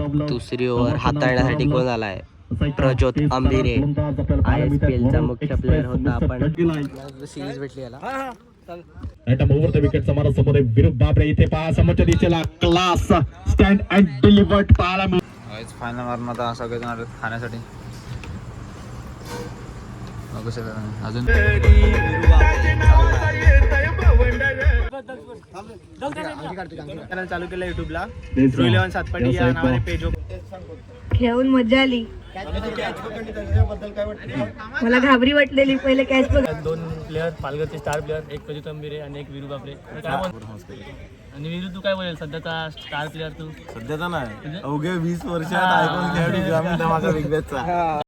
दुसरी ओव्हर हाताळण्यासाठी कोण आलाय? प्रज्योत आंबिरे, ISPL चा मुख्य प्लेअर होता. आपण सिरीज भेटली याला. ओव्हर द विकेट समोर विरुद्ध बापरे इथे पहा समोरच्या दिशेला क्लास स्टँड अँड डिलिव्हर्ड पाहायला मिळतो. फायनल मारून आता सगळेजण आले खाण्यासाठी. बघू शकता अजून चॅनल चालू केलं युट्यूबला True11 सातपाटी या नावाने पेज. खेळून मजा आली. मला घाबरी वाटलेली पहिले कॅच बघ. 2 प्लेअर पालघरचे स्टार प्लेअर, एक प्रज्योत आंबिरे आणि एक वीरू बापरे. आणि वीरू तू काय बोलेल सध्याचा स्टार प्लेअर? तू सध्याचा नाही, अवघे 20 वर्षात आयकॉन खेळाडू ग्रामीण धमाका बिग बॅचचा.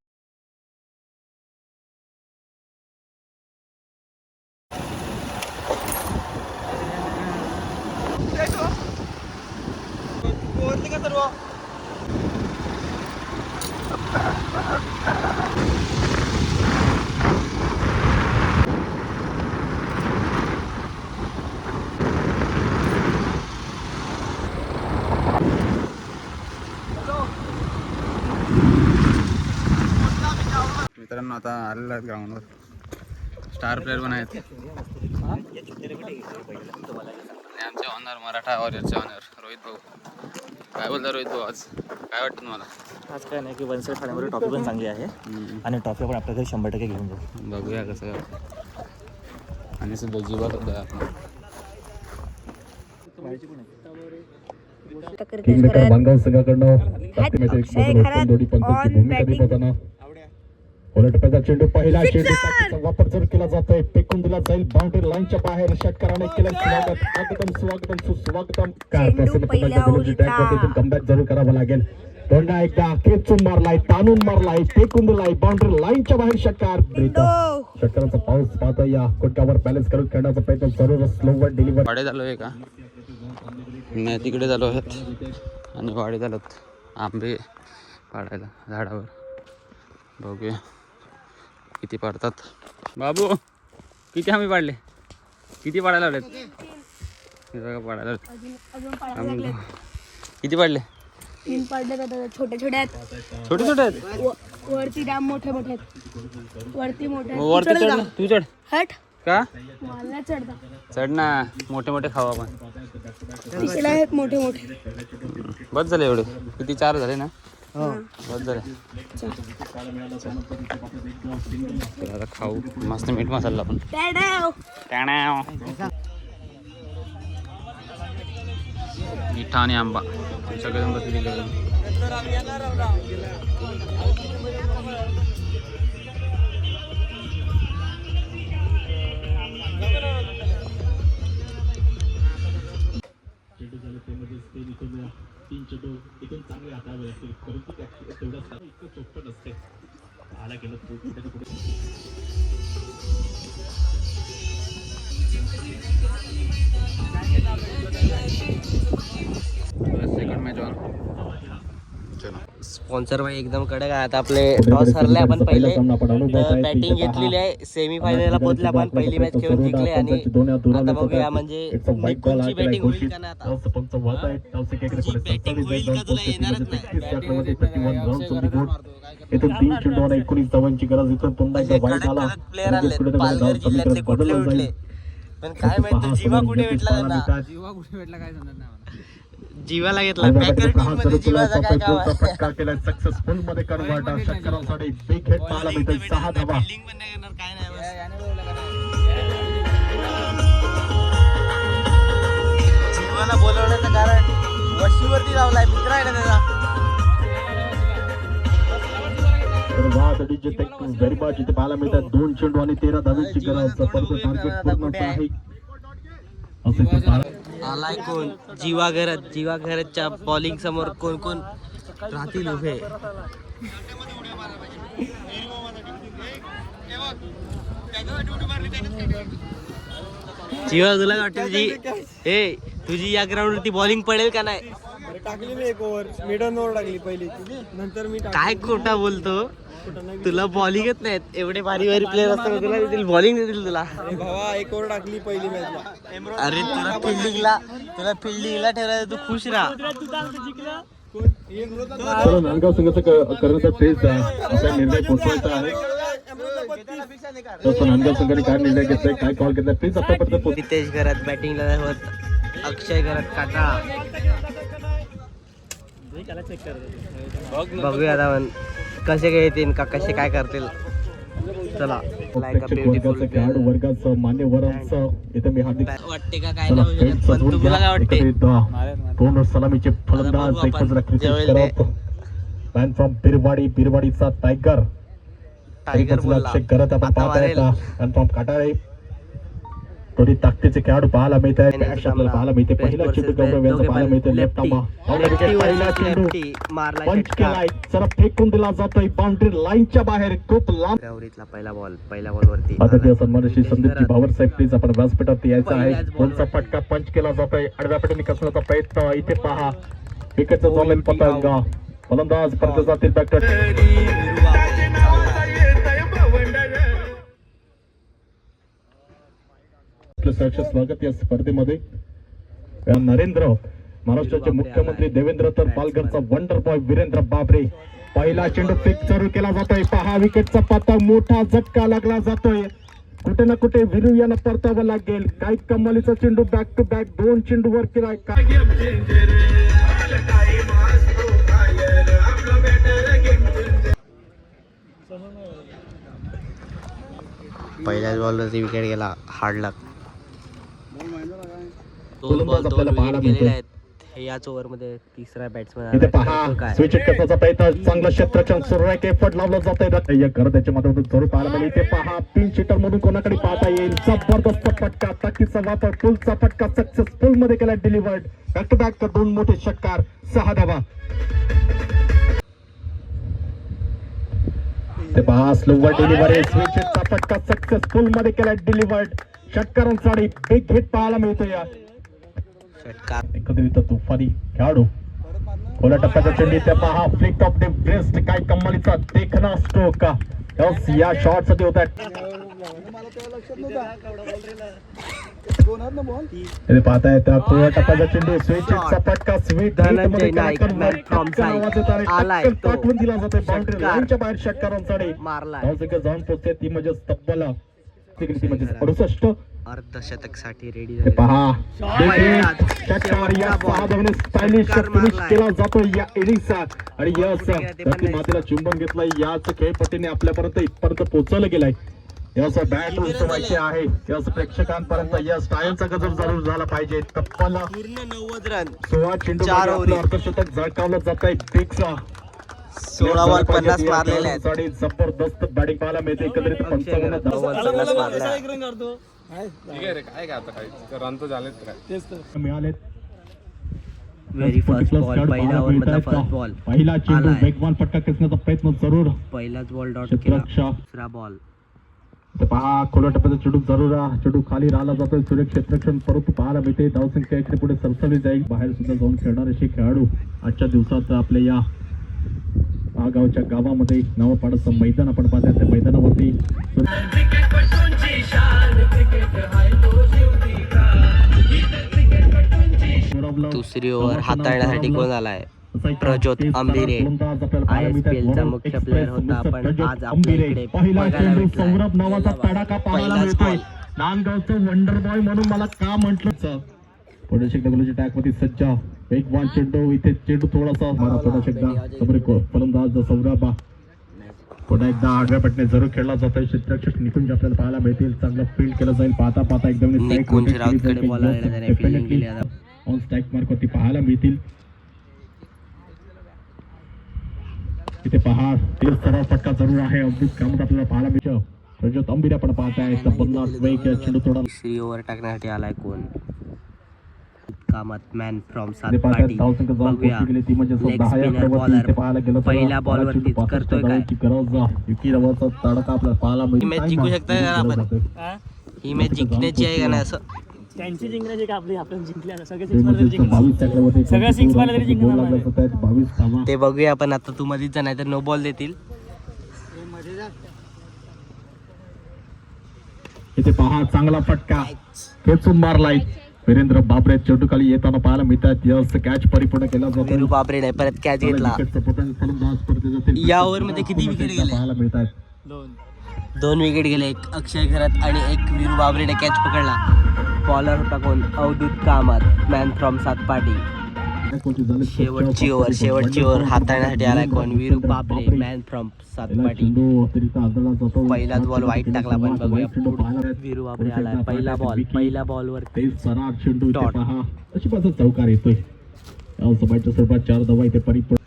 मित्रांनो आता आलेला आहेत ग्राउंडवर. स्टार प्लेअर पण आहेत आणि आमचे ऑनर मराठा वॉरियरचे ऑनर रोहित भाऊ. काय बोलता रोहित भाऊ, आज काय वाटतं तुम्हाला? आज काय नाही की वन साईड खाण्यामध्ये टॉपी पण चांगली आहे आणि टॉपी पण आपल्या घरी 100% घेऊन जाऊ. बघूया कसं काय. आणि सुद्धा जीवा सुद्धा आपण बांधगाव संघाकडनं दोन्ही पंचांची भूमिका निभावताना उलटप्याचा चेंडू पहिला चेंडू वापर जर केला जातोय, फेकून दिला जाईल बाउंड्री लाईनच्या बाहेर. षटकाराने केलं स्वागतम सुस्वागतम. कमबॅक जरूर करावं लागेल. पुन्हा एकदा खेचून मारलाय, ताणून मारलाय, फेकून दिलाय बाउंड्री लाईनच्या बाहेर. षटकार षटकाराचा पाऊस पाहतोय. या कोटक्यावर बॅलन्स करून खेळण्याचा प्रयत्न जरूर. Slower deliver. वाडे झालो आहे का नाही, तिकडे झालो आहेत आणि वाडे झालोत आंबे पाडायला झाडावर. बघूया किती पाडतात. बाबू किती आंबे पाडले, किती पाडायला लावलेत? पाडायला किती पाडले? 3 पाडले. छोटे छोटे आहेत, छोटे छोटे आहेत. वरती डाम मोठे मोठे आहेत. वरती मोठे वरती चढ ना, तू चढ. हट का मला चढता चढ ना, मोठे मोठे खाऊ आपण. तिकडे आहेत मोठे मोठे. बस झाले एवढे, किती 4 झाले ना? बस झाले. आता खाऊ मस्त मीठ मसाला आपण. मिठा आणि आंबा सगळेजण बसलेले. चांगले हाताळले असतील, परंतु तेवढं इतकं चोपट असते. आला गेलं सेकंड मॅच ऑन. स्पॉन्सर भाई एकदम कडक आहे. आता आपले टॉस हरले आपण पहिले, बॅटिंग घेतलेली आहे. सेमीफायनलला पोहोचले आपण, पहिली मॅच खेळून जिंकले आणि आता बघूया म्हणजे निकुंची बॅटिंग होईल का नाही. आता तुझी बॅटिंग होईल का, तुला येणारच नाही. इथून 3 चेंडू आणि 19 धावांची गरज. इथून पुन्हा एकदा वाईट आला. प्लेअर आले पालघर जिल्ह्यातले कुठले उठले, पण काय माहिती जीवा कुठे भेटला त्यांना. जीवा कुठे भेटला काय समजत नाही मला. जीवाला घेतला पॅकर टीम मध्ये. जीवाचा काय काम आहे? फटका केला सक्सेसफुल मध्ये कन्वर्ट. षटकारासाठी बिग हिट पाहायला मिळते. 6 धावा. फिल्डिंग पण नाही करणार, काय नाही. जीवाला बोलवण्याचं कारण वशीवरती लावलाय, मित्र आहे ना त्याचा. व्हेरी मच इथे पाहायला मिळतात. 2 चेंडू आणि 13 धावांची गरज. टार्गेट पूर्ण आहे. आलाय कोण? जीवा घरतच्या बॉलिंग समोर कोण कोण राहतील उभे? जीवा तुला काय वाटतं तुझी या ग्राउंड वरती बॉलिंग पडेल का नाही? टाकली मी 1 ओव्हर, मिडन ओव्हर टाकली पहिली, नंतर मी काय खोटा बोलतो, तुला बॉलिंग येत नाहीत. एवढे भारी भारी प्लेयर असतात, तुला देतील बॉलिंग देतील तुला. भावा 1 ओव्हर टाकली पहिली मॅचला. अरे तुला फिल्डिंगला ठेवलं, तू खुश राहा. चला नांदगाव संघाचा करण्याचा प्रयत्न आपला निर्णय पोहोचवायचा आहे. तसं नांदगाव संघाने काय निर्णय घेतलाय, काय कॉल घेतलाय, प्लीज आतापर्यंत नितेश घरात बॅटिंगला होत, अक्षय घरात काटा. बघूया आता कसे काय येतील का कसे काय करतील. चला प्रेक्षक वर्गाचं खेळाडू वर्गाचं मान्यवरांचं इथे मी हार्दिक वाटते का काय चला नाही होऊ खेळ शकत, पण सजवून तुम्हाला काय घ्या. वाटते? एकत्रित दोन सलामीचे फलंदाज बघू आपण एकच क्रिकेट जेवढे करत. मॅन फ्रॉम बिरवाडीचा टायगर टायगर बोलला करत आपण आता पाहत मारेल. आहेत. मॅन फ्रॉम काटाळे थोडी ताकदीचे खेळाडू पाहायला मिळत आहेत. त्याने आपल्याला पाहायला मिळते. Best पहिला versus चेंडू best, गौरव यांचा दोघे पाहायला पण मिळते. Left lefty. आंबा पहिला चेंडू Lefty मारला पंच षटकार. केलाय. जरा फेकून दिला जातोय बाउंड्री लाईनच्या बाहेर खूप लांब. गौरीतला पहिला बॉल वरती आता त्या सन्मानशी संदीपजी भावर साहेब प्लीज आपण व्यासपीठावरती यायचं आहे. पहिल्याच ball दोनचा फटका पंच केला जातोय. आडव्या पटीने कसण्याचा प्रयत्न इथे पहा. विकेटचं झालं पतंग. फलंदाज परत जातील बॅटर. आपलं स्वागत या स्पर्धेमध्ये. नरेंद्र महाराष्ट्राचे मुख्यमंत्री देवेंद्र तर पालघरचा वंडर बॉय वीरेंद्र बाबरे. पहिला चेंडू फिक्स चालू केला जातोय. पहा विकेटचा पतंग, मोठा झटका लागला जातोय. कुठे ना कुठे विरू यांना परतावं लागेल. काय कमालीचा चेंडू बॅक टू बॅक 2 चेंडू वर केलाय. पहिल्याच बॉलवरती विकेट गेला. हार्ड लक. गोलंदाज आपल्याला पाहायला मिळतोय. हे याच ओव्हर मध्ये तिसरा इथे बॅट्समन पहा स्विच करण्याचा प्रयत्न. चांगला क्षेत्ररक्षण सुरू आहे. एफर्ट लावला जात आहे. करत त्याच्या माध्यमातून जरूर पाहायला मिळेल. इथे पहा पिन चिटर म्हणून कोणाकडे पाहता येईल. जबरदस्त फटका, ताकदीचा वापर, पुलचा फटका सक्सेसफुल मध्ये केला डिलिव्हर्ड. बॅक टू बॅक 2 मोठे षटकार, 6 धावा. ते पहा स्लोवर डिलिव्हरी, स्विचचा फटका सक्सेसफुल मध्ये केला डिलिव्हर्ड. षटकारांसाठी बिग हिट पाहायला मिळतो. या षटकार एकत्रित तुफानी खेळाडू. खोला टप्प्याचा चेंडू इथे पहा. फ्लिक ऑफ द ब्रेस्ट, काय कमालीचा देखना स्ट्रोक. या शॉट साठी होत पाहताय. त्या खोला टप्प्याचा चेंडू स्विचचा फटका sweet Dhananjay Naik from side. आलाय तो. पाठवून दिला जातोय बाउंड्री षटकार. लाईनच्या बाहेर. षटकारांसाठी मारला जाऊन पोहोचते. ती म्हणजे तब्बल 68. अर्धशतक साठी रेडी हे पहा षटकार. या 6 धावांनी स्टायलिश फिनिश केला जातो या इनिंगचा. आणि यस धरती मातेला चुंबन घेतलंय. याच खेळपट्टीने आपल्यापर्यंत इथपर्यंत पोहोचवलं गेलंय. यस बॅट उचवायचे आहे. यस प्रेक्षकांपर्यंत यस टाळ्यांचा गजर जरूर झाला पाहिजे. तब्बल पूर्ण 90 रन 16 चेंडू 4 ओव्हरी. अर्धशतक झळकावलं जात आहे. बिगचा 16 बॉल 50 मारलेले आहेत. जबरदस्त बॅटिंग पाहायला मिळते. एकत्रित 55 धावा 50 मारल्या. मिळालेत. व्हेरी फर्स्ट बॉल पहिल्या ओव्हर मधला फर्स्ट बॉल. पहिला चेंडू वेगवान फटका खेचण्याचा प्रयत्न जरूर. पहिलाच बॉल डॉट केला. क्षेत्ररक्षा दुसरा बॉल पहा खोला टप्प्याचा चेंडू जरूर. चेंडू खाली राहिला जातोय. सूर्य क्षेत्ररक्षण परंतु पाहायला मिळते. धावसंख्या इकडे पुढे सरसवली जाईल. बाहेर सुद्धा जाऊन खेळणारे असे खेळाडू आजच्या दिवसात आपल्या या गावच्या गावामध्ये नवापाडाचं मैदान आपण पाहतात. त्या मैदानावरती दुसरी ओव्हर हाताळण्यासाठी कोण आलाय? प्रज्योत आंबिरे. ISPL चा मुख्य प्लेअर होता. पण आज आपल्या इकडे बघायला भेटलाय. सौरभ नावाचा तडाखा पाहायला पहिलाच मिळतोय. बॉल. नांदगावचं वंडर बॉय म्हणून मला का म्हटलं. पुढे दगडूच्या टॅक मध्ये सज्ज वेगवान चेंडू. इथे चेंडू थोडासा मारा. पुढे फलंदाज सौरभ. पुन्हा एकदा आडव्या पटने जरूर खेळला जातोय. क्षेत्ररक्षक निकुंज आपल्याला पाहायला मिळतील. चांगलं फील्ड केलं जाईल. पाहता पाहता एकदम निकुंज राऊतकडे बॉल आलेला त्याने fielding केली आता. ऑन स्ट्राईक मार्क वरती पाहायला मिळतील. इथे पहा तेज सराव फटका जरूर आहे. अद्भुत कामात आपल्याला पाहायला मिळतं. प्रज्योत आंबिरे आपण पाहताय. चेंडू थोडा दुसरी ओव्हर टाकण्यासाठी आलाय कोण? कामात मॅन फ्रॉम सातपाटी. बघूया लेग स्पिनर बॉलर पहिल्या बॉल वरती करतोय काय? तडका आपल्याला पाहायला ही मॅच जिंकू शकता का आपण? ही मॅच जिंकण्याची आहे का नाही असं? त्यांची जिंकण्याची का आपली? आपण जिंकल्या ना सगळे 6 मारले जिंकणार. सगळ्या 6 मारले तरी जिंकणार नाही. 22 धावा. ते बघूया आपण आता. तू मधीच नाही तर नो बॉल देतील. इथे पहा चांगला फटका खेचून मारलाय. वीरेंद्र बाबरे चेंडू खाली येताना पाहायला मिळतात. यस कॅच परिपूर्ण केला जातो. वीरू बापरे नाही परत कॅच घेतला. या ओव्हर मध्ये किती विकेट गेले? पाहायला मिळतात. 2 विकेट गेले. एक अक्षय खरात आणि एक वीरू बाबरेने कॅच पकडला. बॉलर होता कोण? Avdhoot Kamat, man from Satpati. शेवटची ओव्हर हाताळण्यासाठी आलाय कोण? वीरू बाबरे, मॅन फ्रॉम सातपाटी. पहिलाच बॉल वाईट टाकला पण बघूया. वीरू बाबरे आलाय. पहिल्या बॉलवर डॉट. अशी पासून चौकार येतोय. सभाच्या स्वरूपात 4 धावा इथे परिपूर्ण.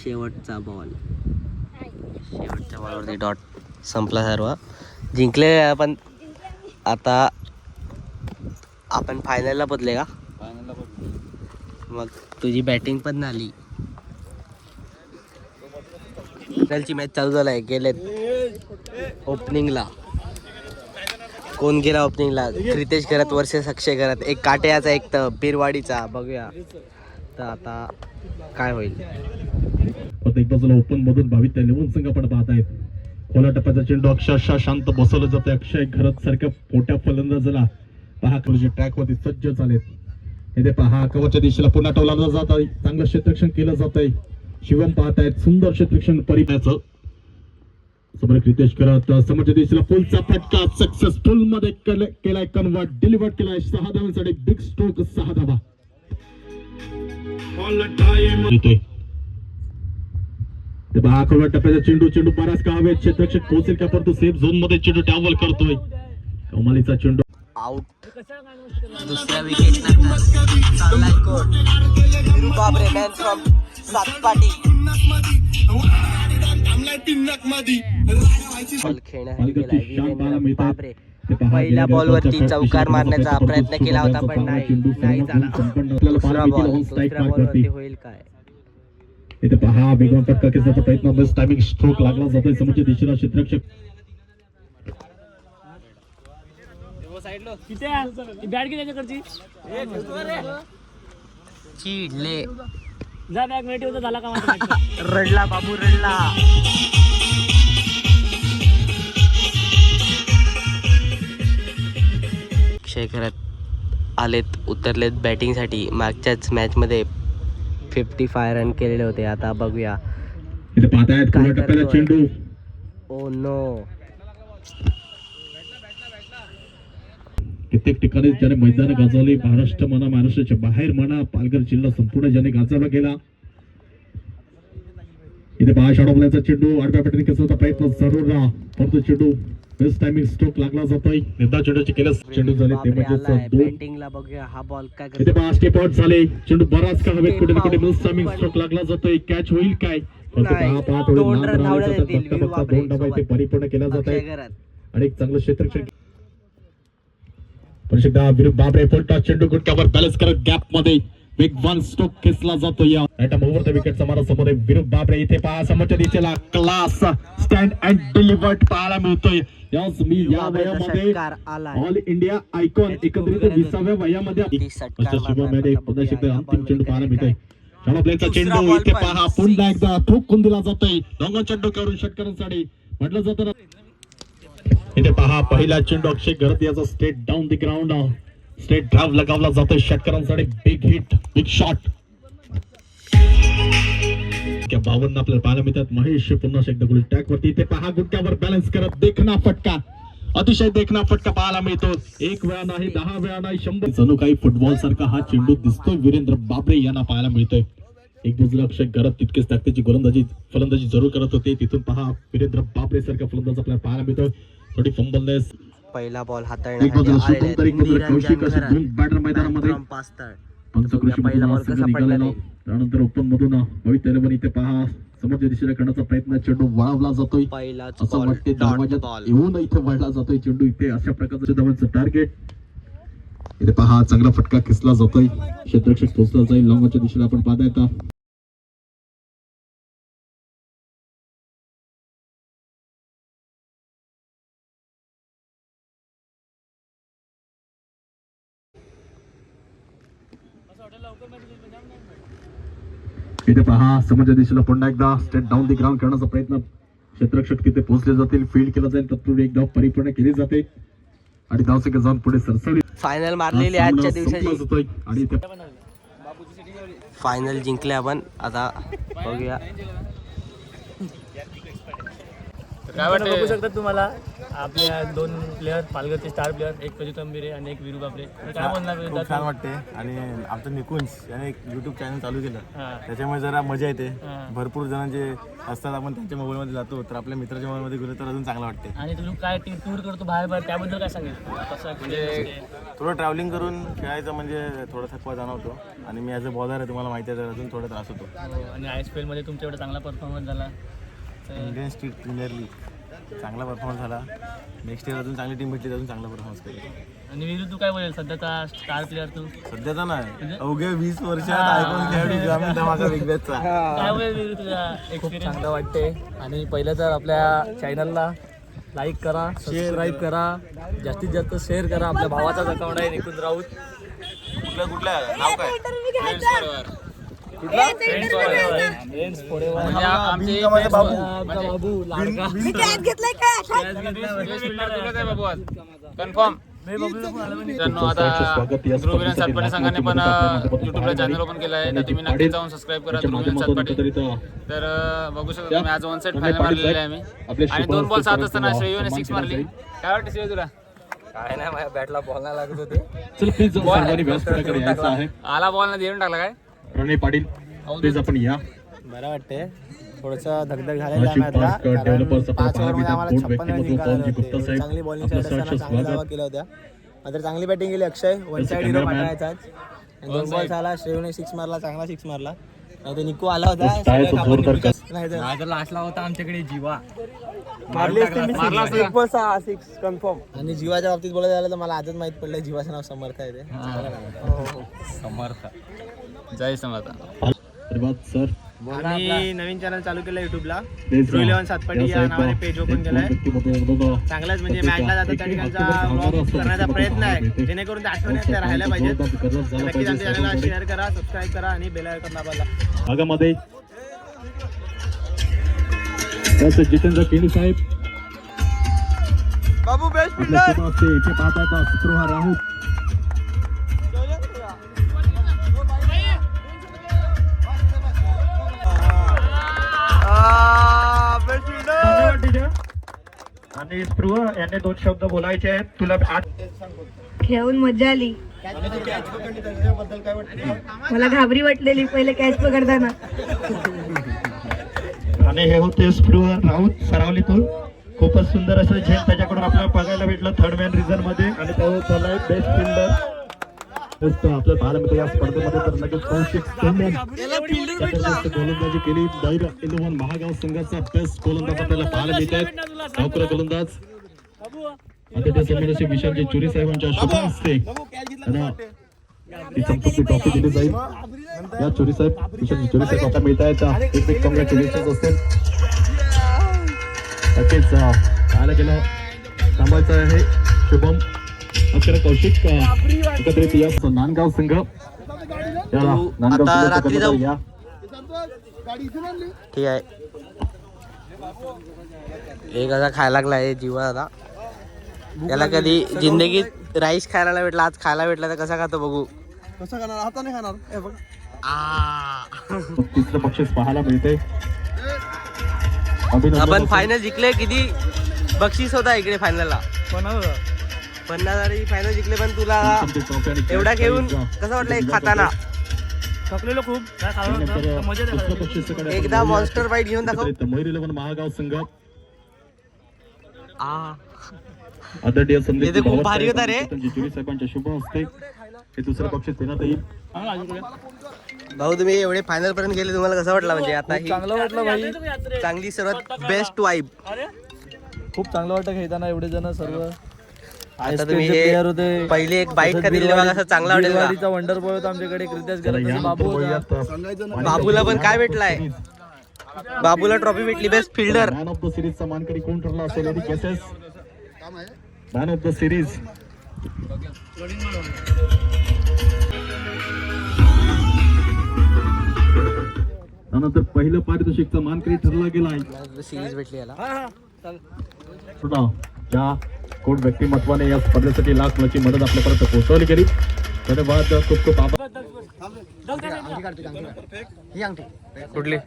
शेवटचा बॉल, शेवटच्या बॉलवरती डॉट. संपला सर्व. जिंकले आपण. आता आपण फायनलला पोचले का? मग तुझी बॅटिंग पण झाली. फायनलची मॅच चालू झालाय. गेलेत ओपनिंगला. कोण गेला ओपनिंगला? रितेश करत वर्सेस अक्षय करत. एक काट्याचा एक तर बिरवाडीचा. बघूया तर आता काय होईल. एक बाजूला ओपन मधून भावित लेवून संघ पण पाहत आहेत. खोला टप्प्याचा चेंडू अक्षरशः शांत बसवलं जातं. अक्षय घरत सारख्या मोठ्या फलंदाजाला पहा ट्रॅक वरती सज्ज झालेत. इथे पहा कवरच्या दिशेला पुन्हा टोला जात आहे. चांगलं क्षेत्ररक्षण केलं जात आहे. शिवम पाहत आहेत. सुंदर क्षेत्ररक्षण परिणाचं समोर रितेश करत समोरच्या दिशेला पुलचा फटका सक्सेसफुल मध्ये केलाय. कन्वर्ट डिलिव्हर्ड केलाय. 6 धावांसाठी बिग स्ट्रोक. 6 धावा ते पहा खोला टप्प्याचा चेंडू बराच का हवेत. क्षेत्ररक्षक पोहोचेल का? परंतु सेफ झोन मध्ये चेंडू ट्रॅव्हल करतोय. कमालीचा चेंडू आउट. दुसऱ्या विकेट नंतर चाललाय कोण? वीरू बाबरे, मॅन फ्रॉम सातपाटी. बॉल खेळण्यासाठी गेलाय वीरेंद्र बाबरे. पहिल्या बॉलवरती चौकार मारण्याचा प्रयत्न केला होता पण नाही झाला. दुसऱ्या बॉलवरती होईल काय? इथे पहा वेगवान फटका खेचण्याचा प्रयत्न. बेस्ट टायमिंग स्ट्रोक लागला जातोय. समोरच्या दिशेला क्षेत्ररक्षक बॅट घे त्याच्याकडची. चिडले. जा बॅग मिनिट होता झाला का? रडला बाबू रडला. अक्षय करत आलेत, उतरलेत बॅटिंगसाठी. मागच्याच मॅच मध्ये 55 रन केलेले होते. आता बघूया इथे पाहतायत खोला टप्प्याचा चेंडू. Oh no. कित्येक ठिकाणी ज्याने मैदान गाजवले. महाराष्ट्र म्हणा, महाराष्ट्राच्या बाहेर म्हणा, पालघर जिल्हा संपूर्ण ज्याने गाजवला गेला. इथे पहा शॉर्ट चेंडू आडव्या पॅटर्न खेचण्याचा प्रयत्न जरूर राहा. परंतु चेंडू बेस्ट टायमिंग स्ट्रोक लागला जातोय. निर्धार चेंडूचे केलं चेंडू झाले ते म्हणजे बॅटिंगला बघूया हा बॉल काय करतो. इथे पहा स्टेप आउट झाले. चेंडू बराच का हवेत. कुठे ना कुठे बेस्ट टायमिंग स्ट्रोक लागला जातोय. कॅच होईल काय? परंतु पहा थोडे लांब 2 धावा इथे परिपूर्ण केला जात आहे. आणि एक चांगलं क्षेत्ररक्षण. पुन्हा वीरू बाबरे फुलटा चेंडू गुटक्यावर बॅलन्स करत गॅप मध्ये वेगवान स्ट्रोक खेचला जातो. या आयटम ओव्हर द विकेट समारा समोर वीरू बाबरे. इथे पहा समोरच्या दिशेला क्लास स्टँड अँड डिलिव्हर्ड पाहायला मिळतोय. याच मी या वयामध्ये ऑल इंडिया आयकॉन एकत्रित 20व्या वयामध्ये पुन्हा एकदा अंतिम चेंडू पाहायला मिळतोय. प्लेचा चेंडू इथे पहा पुन्हा एकदा ठोकून दिला जातोय. लॉंग चेंडू करून षटकारांसाठी म्हटलं जातं. इथे पहा पहिला चेंडू अक्षय घरत याचा straight down the ground. Straight drive लगावला जातोय षटकारांसाठी. Big hit, big shot. 52 आपल्याला पाहायला मिळतात. महेश पुन्हा एकदा गोल ट्रॅक वरती. इथे पहा गुटक्यावर बॅलन्स करत देखना फटका. अतिशय देखना फटका पाहायला मिळतो. 1 वेळा नाही, 10 वेळा नाही, 100. जणू काही फुटबॉल सारखा हा चेंडू दिसतोय. वीरेंद्र बाबरे यांना पाहायला मिळतोय. एक बाजूला अक्षय घरत तितकेच ताकदीची फलंदाजी जरूर करत होते. तिथून पहा वीरेंद्र बाबरे सारखा फलंदाज आपल्याला पाहायला मिळतोय. थोडी फंबलनेस. पहिला बॉल हाताळण्यासाठी मैदानामध्ये पहिला बॉल कसा पडला नाही. त्यानंतर ओपन मधून मोहित तेलवन इथे पहा समोरच्या दिशेला करण्याचा प्रयत्न. चेंडू वळवला जातोय. असं वाटते दरवाजात येऊन इथे वळला जातोय चेंडू. इथे अशा प्रकारचं धावांचं टार्गेट. इथे पहा चांगला फटका खेचला जातोय. क्षेत्ररक्षक पोहोचला जाईल. लॉंगच्या दिशेला आपण पाहता येता. इथे पहा समोरच्या दिशेला पुन्हा एकदा स्ट्रेट डाऊन द ग्राउंड करण्याचा प्रयत्न. क्षेत्ररक्षक तिथे पोहोचले जातील. फील्ड केला जाईल. तत्पूर्वी एक धाव परिपूर्ण केली जाते. आणि धावसंख्या जाऊन पुढे सरसवली. फायनल मारलेली आहे आजच्या संपलाच दिवसाची. होतोय आणि ते फायनल जिंकले आपण. आता बघूया काय वाटतं बघू शकतात तुम्हाला आपल्या 2 प्लेयर पालघरचे स्टार प्लेयर, एक प्रजित अंबिरे आणि एक वीरू बापरे. काय बोलणार खूप विरुद्ध? छान वाटते आणि आमचं निकुंज याने एक युट्यूब चॅनल चालू केलं हां. त्याच्यामुळे जरा मजा येते. हां. भरपूर जण जे असतात आपण त्यांच्या मोबाईलमध्ये जातो तर आपल्या मित्राच्या मोबाईलमध्ये गेलो तर अजून चांगलं वाटते. आणि तू काय टूर करतो बाहेर बाहेर त्याबद्दल काय सांगेल कसं म्हणजे थोडं ट्रॅव्हलिंग करून खेळायचं म्हणजे थोडा थकवा जाणवतो आणि मी ॲज अ बॉलर आहे तुम्हाला माहिती आहे तर अजून थोडा त्रास होतो. आणि ISPL मध्ये तुमच्या एवढा चांगला परफॉर्मन्स झाला तर इंडियन स्टेट प्रीमियर लीग चांगला परफॉर्मन्स झाला. नेक्स्ट इयर अजून चांगली टीम भेटली तर अजून चांगला परफॉर्मन्स करेल. आणि वीरू तू काय बोलेल सध्याचा स्टार प्लेअर तू सध्याचा नाही अवघ्या 20 वर्षात आयकॉन खेळाडू ग्रामीण धमाका बिग बॅचचा. काय बोलेल वीरू तुझा एक्सपिरियन्स? चांगलं वाटते. आणि पहिलं तर आपल्या चॅनलला लाईक करा, सबस्क्राईब करा, जास्तीत जास्त शेअर करा. आपल्या भावाचाच अकाउंट आहे निकुंज राऊत. कुठल्या नाव काय फ्रेंड्स फॉरएव्हर. म्हणजे आमचे बाबू बाबू लाडका. बाबू आज कन्फर्म. मित्रांनो आता ध्रुवीरन सातपाटी संघाने पण युट्यूबला चॅनल ओपन केलं आहे तर तुम्ही नक्की जाऊन सबस्क्राईब करा ध्रुवीरन सातपाटी. तर बघू शकता तुम्ही आज 1 सेट फायनल मारलेली आहे आम्ही आणि 2 बॉल 7 असताना श्रेयने 6 मारली. काय वाटतं श्रेय तुला? काय नाही माझ्या बॅटला बॉल नाही लागत होते. चल प्लीज सर्वांनी व्यासपीठाकडे यायचं आहे. आला बॉल ना देऊन टाकला काय? प्रणय पाटील प्लीज आपण या. बरं वाटते थोडंसं धगधग नशीब पास कर डेव्हलपर्स आपला पाहावीचा बोर्ड व्यक्तिमत्व पवनजी गुप्ता साहेब चांगली बॉलिंग आपलं साईड सहर्ष असताना चांगल्या धावा स्वागत. केल्या होत्या. मात्र चांगली बॅटिंग केली अक्षय. 1 साइड हिरो पाठवायचा आज. 2 बॉल झाला. श्रेयने 6 मारला. चांगला 6 मारला. नाही तर निको आला होता. टाळ्याचं जोरदार कर. नाही तर आता लास्टला होता आमच्याकडे जीवा. मारली असती मी मारला असता. 6 कन्फर्म. आणि जीवाच्या बाबतीत बोलायला झालं तर मला आजच माहित पडलं जीवाचं नाव समर्थ आहे ते. समर्थ. जय समर्थ. धन्यवाद सर. आणि नवीन चॅनल चालू केलं युट्यूबला. प्लीज True 11 सातपाटी या नावाने पेज ओपन केलाय. चांगलाच म्हणजे मॅचला जातात त्या ठिकाणचा व्लॉग करण्याचा प्रयत्न आहे जेणेकरून त्या आठवणी त्या राहायला पाहिजेत. नक्कीच आमच्या चॅनलला शेअर करा, सबस्क्राईब करा आणि बेल आयकॉन दाबायला. भागामध्ये तसं जितेंद्र केणी साहेब बाबू बेस्ट आपल्या शुभास्ते इथे पाहत आहेत शुक्रवार राहू. आणि स्पृह यांनी 2 शब्द बोलायचे आहेत. तुला खेळून मजा आली. मला घाबरी वाटलेली पहिले कॅच पकडताना. आणि हे होते स्पृह राऊत सरावलीतून. खूपच सुंदर असं झेल त्याच्याकडून आपल्याला बघायला भेटलं थर्ड मॅन रिझन मध्ये. आणि तो झालाय बेस्ट फिल्डर. आपल्या पाहायला मिळतो या स्पर्धेमध्ये. तर लगेच कौशिक सोमन गोलंदाजी केली. दैर 11 महागाव संघाचा बेस्ट गोलंदाज आपल्याला पाहायला मिळत आहेत. नौकर गोलंदाज आदित्य सोमन विशालजी चुरी साहेबांच्या शुभ हस्ते ती संपत्ती ट्रॉफी दिली जाईल. या चोरी साहेब विशाल चोरी साहेब आता मिळत आहेत. एक कॉंग्रॅच्युलेशन असतील. नक्कीच पाहायला गेलं थांबायचं आहे. शुभम अक्षर कौशिक एकत्रित या नांदगाव संघ. आता रात्री जाऊ. या ठीक आहे. एक असा खायला लागलाय जीवा आता. त्याला कधी जिंदगीत राईस खायला नाही भेटला, आज खायला भेटला तर कसा खातो बघू. कसं खाणार हाताने खाणार. तिसरं बक्षीस पाहायला मिळते. आपण फायनल जिंकले. किती बक्षीस होता इकडे फायनलला? 50,000 फायनल जिंकले. पण तुला एवढा घेऊन कसं वाटलं एक खाताना? थकलेलो खूप. काय खाल्लं नव्हतं. मजा येते. एकदा मॉन्स्टर बाईट घेऊन दाखव. मयूर 11 महागाव संघ आ आदरणीय संदीप ते खूप भारी होता रे. चुरी साहेबांच्या शुभ हस्ते हे दुसरं बक्षीस देण्यात येईल. भाऊ तुम्ही एवढे फायनल पर्यंत गेले, तुम्हाला कसं वाटलं? म्हणजे आता ही चांगलं वाटलं भाई. चांगली सर्वात बेस्ट वाईब. खूप चांगलं वाटतं खेळताना एवढे जण सर्व. आता तुम्ही हे पहिले एक बाईट का दिली बघा, असं चांगला वाटेल का? वंडर बॉय होता आमच्याकडे. क्रितेश गरज बाबू होता. बाबूला पण काय भेटलाय? बाबूला ट्रॉफी भेटली best fielder. Man of the सिरीजचा मानकरी कोण ठरला असेल यादी केसेस. मॅन ऑफ द सिरीज त्यानंतर पहिलं पारितोषिकचा मानकरी ठरला गेला आहे. सिरीज भेटली याला. ज्या कोण व्यक्तिमत्वाने या स्पर्धेसाठी लाखची मदत आपल्यापर्यंत पोहोचवली गेली. धन्यवाद, खूप खूप आभार. कुठली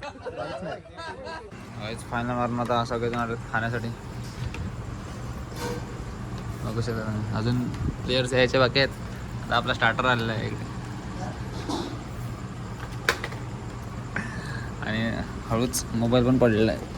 फायनल मारून आता सगळेजण आले खाण्यासाठी. बघू शकता अजून प्लेयर्स यायचे बाकी आहेत. आता आपला स्टार्टर आलेला आहे इकडे आणि हळूच मोबाईल पण पडलेला आहे.